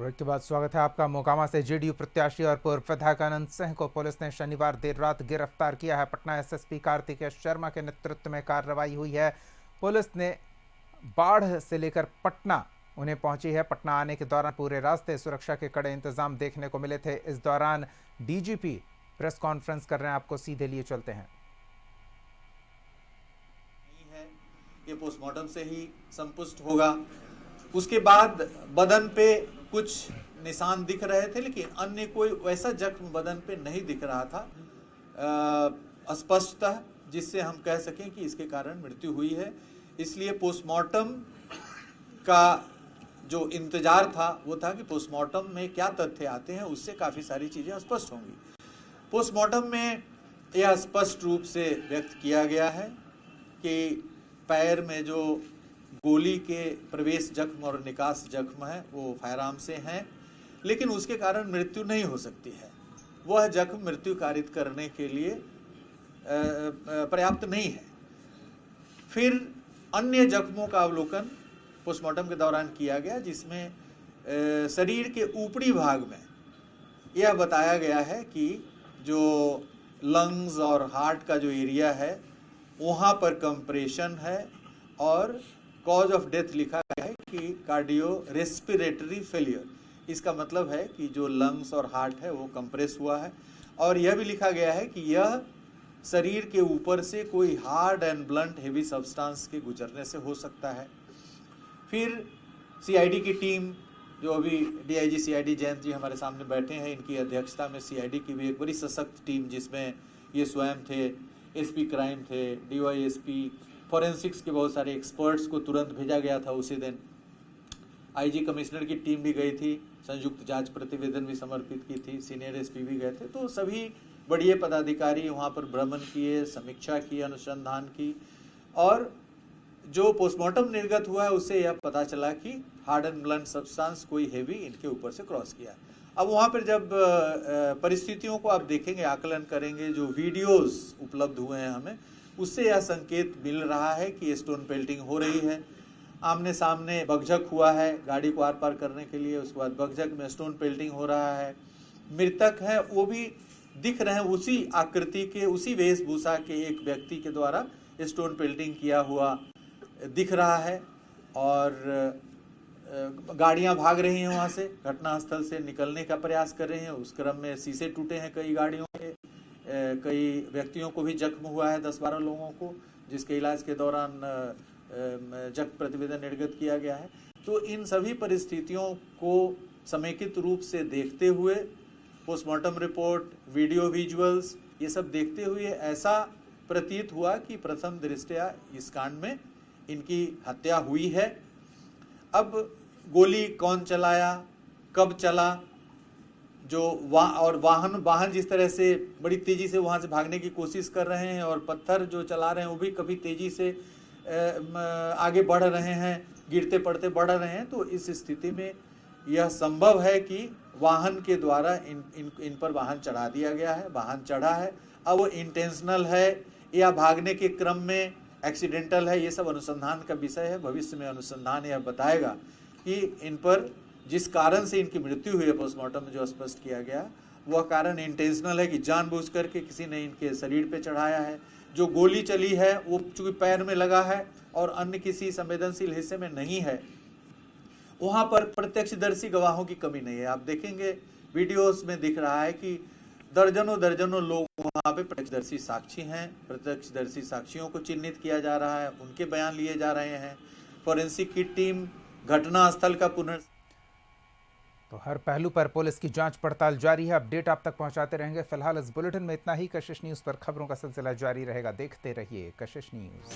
Break के बाद स्वागत है आपका। मोकामा से जेडीयू प्रत्याशी और पूर्व विधायक अनंत सिंह को पुलिस ने शनिवार देर रात गिरफ्तार किया है। पटना एसएसपी कार्तिकेय शर्मा के नेतृत्व में कार्रवाई हुई है। पुलिस ने बाढ़ से लेकर पटना उन्हें पहुंची है। पटना आने के दौरान पूरे रास्ते सुरक्षा के कड़े इंतजाम देखने को मिले थे। इस दौरान डीजीपी प्रेस कॉन्फ्रेंस कर रहे हैं, आपको सीधे लिए चलते हैं। ये पोस्टमार्टम से ही संपुष्ट होगा। उसके बाद बदन पे कुछ निशान दिख रहे थे, लेकिन अन्य कोई वैसा जख्म बदन पे नहीं दिख रहा था स्पष्टतः, जिससे हम कह सकें कि इसके कारण मृत्यु हुई है। इसलिए पोस्टमार्टम का जो इंतजार था वो था कि पोस्टमार्टम में क्या तथ्य आते हैं, उससे काफ़ी सारी चीज़ें स्पष्ट होंगी। पोस्टमार्टम में यह स्पष्ट रूप से व्यक्त किया गया है कि पैर में जो गोली के प्रवेश जख्म और निकास जख्म है वो फायरआर्म से हैं, लेकिन उसके कारण मृत्यु नहीं हो सकती है। वह जख्म मृत्यु कारित करने के लिए पर्याप्त नहीं है। फिर अन्य जख्मों का अवलोकन पोस्टमार्टम के दौरान किया गया, जिसमें शरीर के ऊपरी भाग में यह बताया गया है कि जो लंग्स और हार्ट का जो एरिया है वहाँ पर कंप्रेशन है, और कॉज ऑफ डेथ लिखा गया है कि कार्डियो रेस्पिरेटरी फेलियर। इसका मतलब है कि जो लंग्स और हार्ट है वो कंप्रेस हुआ है। और यह भी लिखा गया है कि यह शरीर के ऊपर से कोई hard and blunt heavy substance के गुजरने से हो सकता है। फिर सीआईडी की टीम, जो अभी डीआईजी सीआईडी जयंत जी हमारे सामने बैठे हैं, इनकी अध्यक्षता में सीआईडी की भी एक बड़ी सशक्त टीम, जिसमें ये स्वयं थे, एसपी क्राइम थे, डीवाईएसपी, फॉरेंसिक्स के बहुत सारे एक्सपर्ट्स को तुरंत भेजा गया था उसी दिन। आईजी कमिश्नर की टीम भी गई थी, संयुक्त जांच प्रतिवेदन भी समर्पित की थी, सीनियर एसपी भी गए थे। तो सभी बड़े पदाधिकारी वहाँ पर भ्रमण किए, समीक्षा की, अनुसंधान की, और जो पोस्टमार्टम निर्गत हुआ है उससे यह पता चला कि हार्ड एंड ब्लंट सब्सटेंस कोई हेवी इनके ऊपर से क्रॉस किया। अब वहाँ पर जब परिस्थितियों को आप देखेंगे, आकलन करेंगे, जो वीडियोस उपलब्ध हुए हैं हमें, उससे यह संकेत मिल रहा है कि स्टोन पेल्टिंग हो रही है। आमने सामने बगझक हुआ है गाड़ी को आर पार करने के लिए, उसके बाद बगझक में स्टोन पेल्टिंग हो रहा है। मृतक है वो भी दिख रहे हैं उसी आकृति के, उसी वेशभूषा के एक व्यक्ति के द्वारा स्टोन पेल्टिंग किया हुआ दिख रहा है। और गाड़ियां भाग रही हैं वहाँ से, घटनास्थल से निकलने का प्रयास कर रहे हैं। उस क्रम में शीशे टूटे हैं कई गाड़ियों के, कई व्यक्तियों को भी जख्म हुआ है, 10-12 लोगों को, जिसके इलाज के दौरान जख्म प्रतिवेदन निर्गत किया गया है। तो इन सभी परिस्थितियों को समेकित रूप से देखते हुए, पोस्टमार्टम रिपोर्ट, वीडियो विजुअल्स, ये सब देखते हुए ऐसा प्रतीत हुआ कि प्रथम दृष्टया इस कांड में इनकी हत्या हुई है। अब गोली कौन चलाया, कब चला, जो वाहन जिस तरह से बड़ी तेजी से वहां से भागने की कोशिश कर रहे हैं, और पत्थर जो चला रहे हैं वो भी कभी तेजी से आगे बढ़ रहे हैं, गिरते पड़ते बढ़ रहे हैं। तो इस स्थिति में यह संभव है कि वाहन के द्वारा इन पर वाहन चढ़ा दिया गया है, वाहन चढ़ा है। अब वो इंटेंशनल है या भागने के क्रम में एक्सीडेंटल है, ये सब अनुसंधान का विषय है। भविष्य में अनुसंधान यह बताएगा कि इन पर जिस कारण से इनकी मृत्यु हुई है, पोस्टमार्टम में जो स्पष्ट किया गया वह कारण इंटेंशनल है कि जानबूझ करके किसी ने इनके शरीर पे चढ़ाया है। जो गोली चली है वो चूंकि पैर में लगा है और अन्य किसी संवेदनशील हिस्से में नहीं है, वहां पर प्रत्यक्षदर्शी गवाहों की कमी नहीं है। आप देखेंगे वीडियोस में दिख रहा है कि दर्जनों लोग वहां पे प्रत्यक्षदर्शी साक्षी हैं। प्रत्यक्षदर्शी साक्षियों को चिन्हित किया जा रहा है, उनके बयान लिए जा रहे हैं। फॉरेंसिक की टीम घटनास्थल का तो हर पहलू पर पुलिस की जांच पड़ताल जारी है। अपडेट आप तक पहुंचाते रहेंगे। फिलहाल इस बुलेटिन में इतना ही। कशिश न्यूज पर खबरों का सिलसिला जारी रहेगा, देखते रहिए कशिश न्यूज।